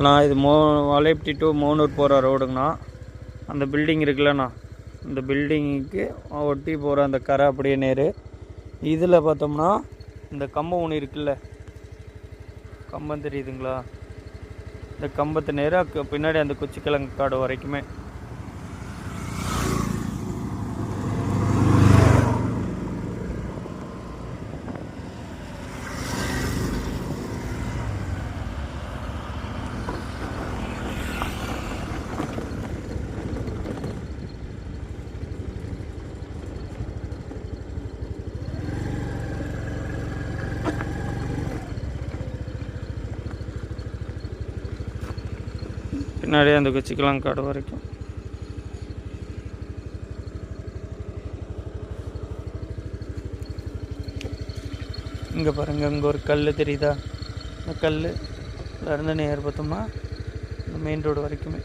நான் இது வாழைப்பட்டி டு மோனூர் போகிற ரோடுங்கண்ணா. அந்த பில்டிங் இருக்குல்லண்ணா, இந்த பில்டிங்குக்கு ஒட்டி போகிற அந்த கரை அப்படியே நேர். இதில் பார்த்தோம்னா இந்த கம்பம் ஒன்று இருக்குல்ல, கம்பம் தெரியுதுங்களா? இந்த கம்பத்து நேராக பின்னாடி அந்த குச்சிக்கிழங்கு காடு வரைக்குமே. பின்னாடியே அந்த குச்சிக்கிழங்கு காடு வரைக்கும். இங்கே பாருங்கள், இங்கே ஒரு கல் தெரியுதா? இந்த கல் இருந்து நேர் பார்த்தோம்னா இந்த மெயின் ரோடு வரைக்குமே.